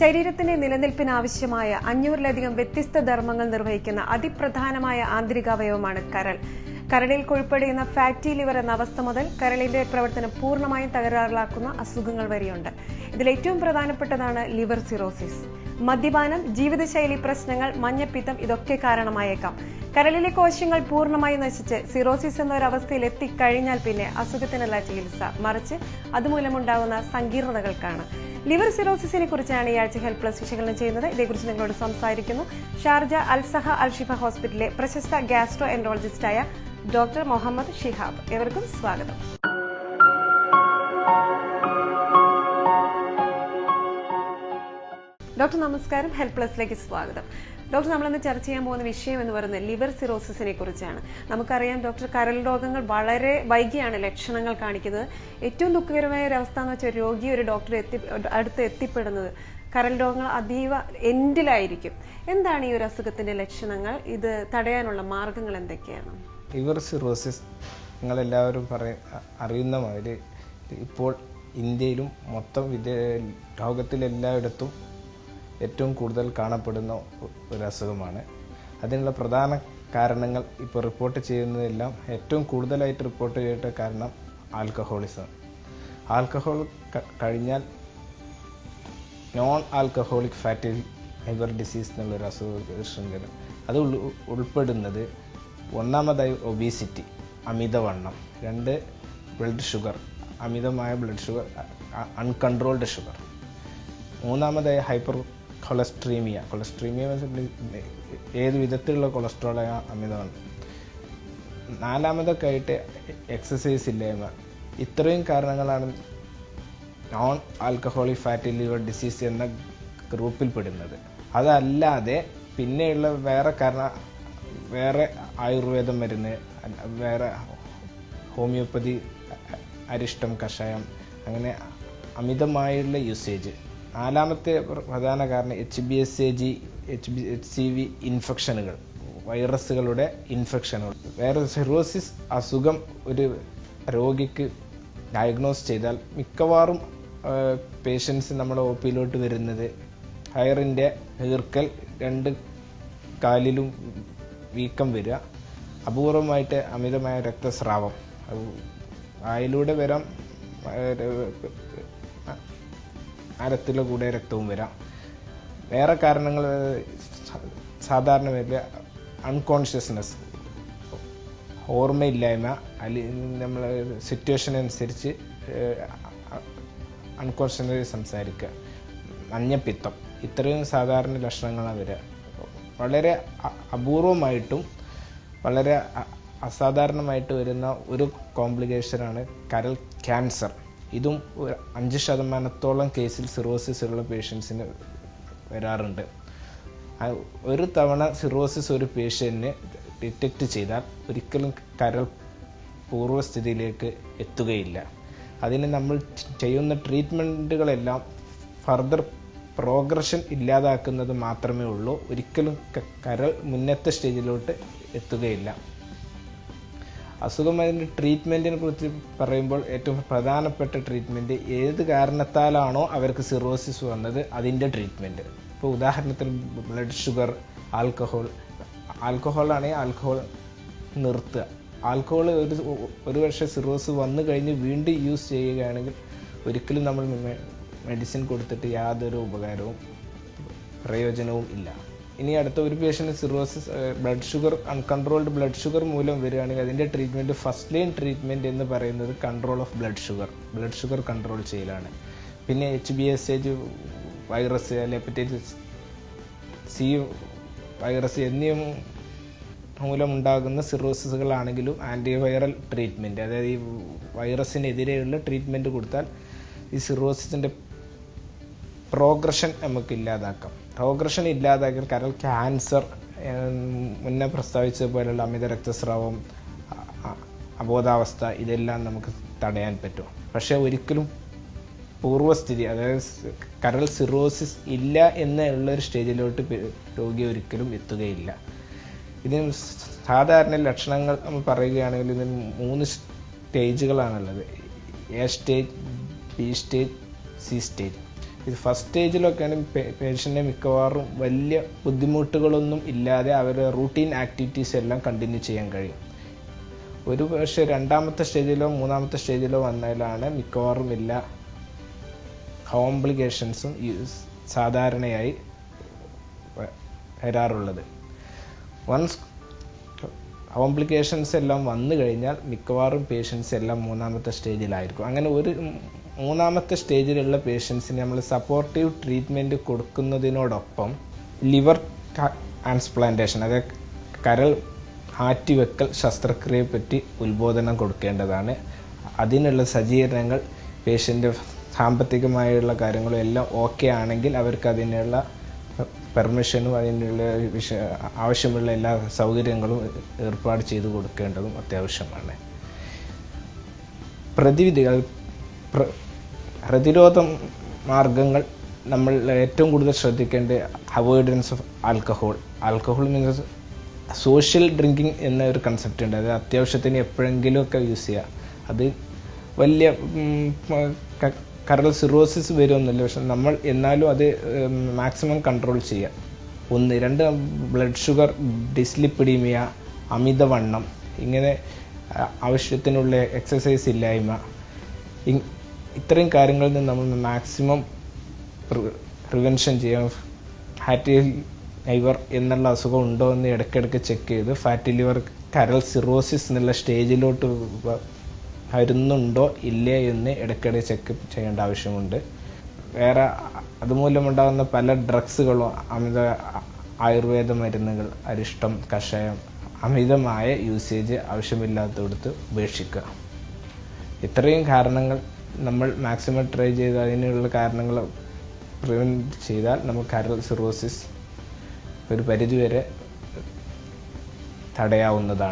ശരീരത്തിന്റെ നിലനിൽപ്പിനാവശ്യമായ 500-ലധികം വ്യത്യസ്ത ധർമ്മങ്ങൾ നിർവഹിക്കുന്ന അതിപ്രധാനമായ ആന്തരികാവയവമാണ് കരൾ. കരളിൽ കൊഴുപ്പടിയുന്ന ഫാറ്റി ലിവർ എന്ന അവസ്ഥ മുതൽ കരളിന്റെ പ്രവർത്തനം പൂർണ്ണമായും തകരാറിലാക്കുന്ന അസുഖങ്ങൾ വരെയുണ്ട്. ഇതിൽ ഏറ്റവും പ്രധാനപ്പെട്ടതാണ് ലിവർ സിറോസിസ്. മദ്യപാനം, ജീവിതശൈലി പ്രശ്നങ്ങൾ, മഞ്ഞപ്പിത്തം ഇതൊക്കെ കാരണമായേക്കാം. കരളിലെ കോശങ്ങൾ പൂർണ്ണമായി നശിച്ച് സിറോസിസ് എന്നൊരവസ്ഥയിൽ എത്തിക്കഴിഞ്ഞാൽ പിന്നെ അസുഖത്തിനല്ല ചികിത്സ, മറിച്ച് അതുമൂലമുണ്ടാകുന്ന സങ്കീർണതകൾക്കാണ്. ലിവർ സിറോസിസിനെ കുറിച്ചാണ് ഈ ആഴ്ച ഹെൽപ്പ് പ്ലസ് വിശകലനം ചെയ്യുന്നത്. ഇതേക്കുറിച്ച് നിങ്ങളോട് സംസാരിക്കുന്നു ഷാർജ സഹ ഷിഫ ഹോസ്പിറ്റലിലെ പ്രശസ്ത ഗാസ്ട്രോ എൻട്രോളജിസ്റ്റായ ഡോക്ടർ മുഹമ്മദ് ഷിഹാബ്. ഏവർക്കും സ്വാഗതം. ഡോക്ടർ നമസ്കാരം, ഹെൽപ്പ് പ്ലസിലേക്ക് സ്വാഗതം. ഡോക്ടർ, നമ്മളിന്ന് ചർച്ച ചെയ്യാൻ പോകുന്ന വിഷയം എന്ന് പറയുന്നത് ലിവർ സിറോസിസിനെ കുറിച്ചാണ്. നമുക്കറിയാം ഡോക്ടർ, കരൾ രോഗങ്ങൾ വളരെ വൈകിയാണ് ലക്ഷണങ്ങൾ കാണിക്കുന്നത്. ഏറ്റവും ദുഃഖകരമായ ഒരു അവസ്ഥ എന്ന് വെച്ചാൽ രോഗി ഒരു ഡോക്ടറെ അടുത്ത് എത്തിപ്പെടുന്നത് കരൾ രോഗങ്ങൾ അതീവ എൻഡിലായിരിക്കും. എന്താണ് ഈ ഒരു അസുഖത്തിന്റെ ലക്ഷണങ്ങൾ? ഇത് തടയാനുള്ള മാർഗങ്ങൾ എന്തൊക്കെയാണ്? ലിവർ സിറോസിസ് നിങ്ങളെല്ലാവരും അറിയുന്ന മാതിരി ഇപ്പോൾ ഇന്ത്യയിലും മൊത്തം ലോകത്തിലെല്ലായിടത്തും ഏറ്റവും കൂടുതൽ കാണപ്പെടുന്ന ഒരു അസുഖമാണ്. അതിനുള്ള പ്രധാന കാരണങ്ങൾ ഇപ്പോൾ റിപ്പോർട്ട് ചെയ്യുന്നതെല്ലാം ഏറ്റവും കൂടുതലായിട്ട് റിപ്പോർട്ട് ചെയ്തിട്ട കാരണം ആൽക്കഹോളിസം. ആൽക്കഹോൾ കഴിഞ്ഞാൽ non alcoholic fatty liver disease എന്നുള്ളൊരു അസുഖ ശൃംഖല. അത് ഉൾപ്പെടുന്നത് ഒന്നാമതായി ഒബീസിറ്റി, അമിതവണ്ണം. 2 ബ്ലഡ് ഷുഗർ, അമിതമായ ബ്ലഡ് ഷുഗർ, അൺകൺട്രോൾഡ് ഷുഗർ. മൂന്നാമതായി ഹൈപ്പർ കൊളസ്ട്രീമിയ. ഏത് വിധത്തിലുള്ള കൊളസ്ട്രോളായ അമിതവണ്ണം. നാലാമതൊക്കെ ആയിട്ട് എക്സസൈസ് ഇല്ലായ്മ. ഇത്രയും കാരണങ്ങളാണ് non alcoholic fatty liver disease എന്ന ഗ്രൂപ്പിൽ പെടുന്നത്. അതല്ലാതെ പിന്നെയുള്ള വേറെ ആയുർവേദ മരുന്ന്, വേറെ ഹോമിയോപ്പതി, അരിഷ്ടം, കഷായം, അങ്ങനെ അമിതമായുള്ള യൂസേജ്. നാലാമത്തെ പ്രധാന കാരണം HCV ഇൻഫെക്ഷനുകൾ, വൈറസുകളുടെ ഇൻഫെക്ഷനുകൾ. വേറെ സിറോസിസ് അസുഖം ഒരു രോഗിക്ക് ഡയഗ്നോസ് ചെയ്താൽ മിക്കവാറും പേഷ്യൻസ് നമ്മുടെ OPയിലോട്ട് വരുന്നത് ഹയറിൻ്റെ നീർക്കൽ, 2 കാലിലും വീക്കം വരിക, അപൂർവമായിട്ട് അമിതമായ രക്തസ്രാവം, വായിലൂടെ വരാം, ആരത്തിലെ കൂടെ രക്തവും വരാം. വേറെ കാരണങ്ങൾ സാധാരണ വരില്ല അൺകോൺഷ്യസ്നെസ്, ഓർമ്മയില്ലായ്മ, നമ്മൾ സിറ്റുവേഷൻ അനുസരിച്ച് അൺകോൺഷ്യസ്ലി സംസാരിക്കുക, മഞ്ഞപ്പിത്തം. ഇത്രയും സാധാരണ ലക്ഷണങ്ങളാണ് വരിക. വളരെ അപൂർവമായിട്ടും വളരെ അസാധാരണമായിട്ട് വരുന്ന ഒരു കോംപ്ലിക്കേഷനാണ് കരൾ ക്യാൻസർ. ഇതും 5% കേസിൽ സിറോസിസ് ഉള്ള പേഷ്യൻസിന് വരാറുണ്ട്. ഒരു തവണ സിറോസിസ് ഒരു പേഷ്യന്റിന് ഡിറ്റക്റ്റ് ചെയ്താൽ ഒരിക്കലും കരൾ പൂർവ്വസ്ഥിതിയിലേക്ക് എത്തുകയില്ല. അതിന് നമ്മൾ ചെയ്യുന്ന ട്രീറ്റ്മെൻറ്റുകളെല്ലാം ഫർദർ പ്രോഗ്രഷൻ ഇല്ലാതാക്കുന്നത് മാത്രമേ ഉള്ളൂ. ഒരിക്കലും കരൾ മുന്നത്തെ സ്റ്റേജിലോട്ട് എത്തുകയില്ല. അസുഖം അതിൻ്റെ ട്രീറ്റ്മെൻറ്റിനെ കുറിച്ച് പറയുമ്പോൾ ഏറ്റവും പ്രധാനപ്പെട്ട ട്രീറ്റ്മെൻറ്റ് ഏത് കാരണത്താലാണോ അവർക്ക് സിറോസിസ് വന്നത് അതിൻ്റെ ട്രീറ്റ്മെൻറ്റ്. ഇപ്പോൾ ഉദാഹരണത്തിന് ബ്ലഡ് ഷുഗർ, ആൽക്കഹോളാണെങ്കിൽ ആൽക്കഹോൾ നിർത്തുക. ആൽക്കഹോൾ ഒരു വർഷം സിറോസിസ് വന്നു കഴിഞ്ഞ് വീണ്ടും യൂസ് ചെയ്യുകയാണെങ്കിൽ ഒരിക്കലും നമ്മൾ മെഡിസിൻ കൊടുത്തിട്ട് യാതൊരു ഉപകാരവും പ്രയോജനവും ഇല്ല. ഇനി അടുത്ത ഒരു patient cirrhosis blood sugar, uncontrolled blood sugar മൂലം വരികയാണെങ്കിൽ അതിൻ്റെ ട്രീറ്റ്മെൻറ്റ്, ഫസ്റ്റ് ലൈൻ ട്രീറ്റ്മെൻറ്റ് എന്ന് പറയുന്നത് control of blood sugar control ചെയ്യലാണ്. പിന്നെ HBsAg virus, hepatitis C virus എന്നിവ മൂലമുണ്ടാകുന്ന സിറോസിസുകളാണെങ്കിലും ആൻറ്റിവൈറൽ ട്രീറ്റ്മെൻറ്റ്, അതായത് ഈ വൈറസിനെതിരെയുള്ള ട്രീറ്റ്മെൻറ്റ് കൊടുത്താൽ ഈ സിറോസിസിൻ്റെ പ്രോഗ്രഷൻ നമുക്ക് ഇല്ലാതാക്കാം. പ്രോഗ്രഷൻ ഇല്ലാതാക്കിയാൽ കരൾ ക്യാൻസർ, മുന്നേ പ്രസ്താവിച്ചതുപോലെയുള്ള അമിത രക്തസ്രാവം, അബോധാവസ്ഥ, ഇതെല്ലാം നമുക്ക് തടയാൻ പറ്റും. പക്ഷേ ഒരിക്കലും പൂർവ്വസ്ഥിതി, അതായത് കരൾ സിറോസിസ് ഇല്ല എന്നുള്ളൊരു സ്റ്റേജിലോട്ട് രോഗി ഒരിക്കലും എത്തുകയില്ല. ഇതിന് സാധാരണ ലക്ഷണങ്ങൾ നമ്മൾ പറയുകയാണെങ്കിൽ ഇതിന് 3 സ്റ്റേജുകളാണുള്ളത്. A stage, B stage, C stage. ഇത് ഫസ്റ്റ് സ്റ്റേജിലൊക്കെയാണ് പേഷ്യൻറ്റിനെ മിക്കവാറും വലിയ ബുദ്ധിമുട്ടുകളൊന്നും ഇല്ലാതെ അവരുടെ റൂട്ടീൻ ആക്ടിവിറ്റീസ് എല്ലാം കണ്ടിന്യൂ ചെയ്യാൻ കഴിയും. ഒരു പക്ഷേ രണ്ടാമത്തെ സ്റ്റേജിലോ മൂന്നാമത്തെ സ്റ്റേജിലോ വന്നാലാണ് മിക്കവാറും എല്ലാ കോംപ്ലിക്കേഷൻസും സാധാരണയായി വരാറുള്ളത്. വൺസ് കോംപ്ലിക്കേഷൻസ് എല്ലാം വന്നു കഴിഞ്ഞാൽ മിക്കവാറും പേഷ്യൻസ് എല്ലാം മൂന്നാമത്തെ സ്റ്റേജിലായിരിക്കും. അങ്ങനെ ഒരു മൂന്നാമത്തെ സ്റ്റേജിലുള്ള പേഷ്യൻസിന് നമ്മൾ സപ്പോർട്ടീവ് ട്രീറ്റ്മെൻറ്റ് കൊടുക്കുന്നതിനോടൊപ്പം ലിവർ ട്രാൻസ്പ്ലാന്റേഷൻ, അതായത് കരൾ മാറ്റിവെക്കൽ ശസ്ത്രക്രിയയെ പറ്റി ഉത്ബോധനം കൊടുക്കേണ്ടതാണ്. അതിനുള്ള സജ്ജീകരണങ്ങൾ പേഷ്യൻ്റ് സാമ്പത്തികമായുള്ള കാര്യങ്ങളും എല്ലാം ഓക്കെ ആണെങ്കിൽ അവർക്ക് അതിനുള്ള പെർമിഷനും അതിനുള്ള ആവശ്യമുള്ള എല്ലാ സൗകര്യങ്ങളും ഏർപ്പാട് ചെയ്തു കൊടുക്കേണ്ടതും അത്യാവശ്യമാണ്. പ്രതിരോധ മാർഗങ്ങൾ നമ്മൾ ഏറ്റവും കൂടുതൽ ശ്രദ്ധിക്കേണ്ട avoidance of alcohol. Alcohol means social drinking എന്ന ഒരു കൺസെപ്റ്റ് ഉണ്ട്. അത് അത്യാവശ്യത്തിന് എപ്പോഴെങ്കിലും ഒക്കെ യൂസ് ചെയ്യുക. അത് വലിയ കരൾ സിറോസിസ് വരുമെന്നില്ല, പക്ഷെ നമ്മൾ എന്നാലും അത് മാക്സിമം കൺട്രോൾ ചെയ്യുക. 1, 2 ബ്ലഡ് ഷുഗർ, ഡിസ്ലിപ്പിഡീമിയ, അമിതവണ്ണം, ഇങ്ങനെ ആവശ്യത്തിനുള്ള എക്സസൈസ് ഇല്ലായ്മ, ഇത്രയും കാര്യങ്ങളിൽ നിന്ന് നമ്മൾ മാക്സിമം പ്രിവെൻഷൻ ചെയ്യാം. ഫാറ്റി ലിവർ എന്നുള്ള അസുഖം ഉണ്ടോ എന്ന് ഇടയ്ക്കിടയ്ക്ക് ചെക്ക് ചെയ്ത് ഫാറ്റി ലിവർ കരൾ സിറോസിസ് എന്നുള്ള സ്റ്റേജിലോട്ട് വരുന്നുണ്ടോ ഇല്ലേ എന്ന് ഇടയ്ക്കിടെ ചെക്ക് ചെയ്യേണ്ട ആവശ്യമുണ്ട്. വേറെ അതുമൂലമുണ്ടാകുന്ന പല ഡ്രഗ്സുകളും, അമിത ആയുർവേദ മരുന്നുകൾ, അരിഷ്ടം, കഷായം, അമിതമായ യൂസേജ് ആവശ്യമില്ലാത്തടത്ത് ഉപേക്ഷിക്കുക. ഇത്രയും കാരണങ്ങൾ നമ്മൾ മാക്സിമം ട്രൈ ചെയ്ത് അതിനുള്ള കാരണങ്ങൾ പ്രിവെൻറ്റ് ചെയ്താൽ നമുക്ക് കരൾ സിറോസിസ് ഒരു പരിധിവരെ തടയാവുന്നതാണ്.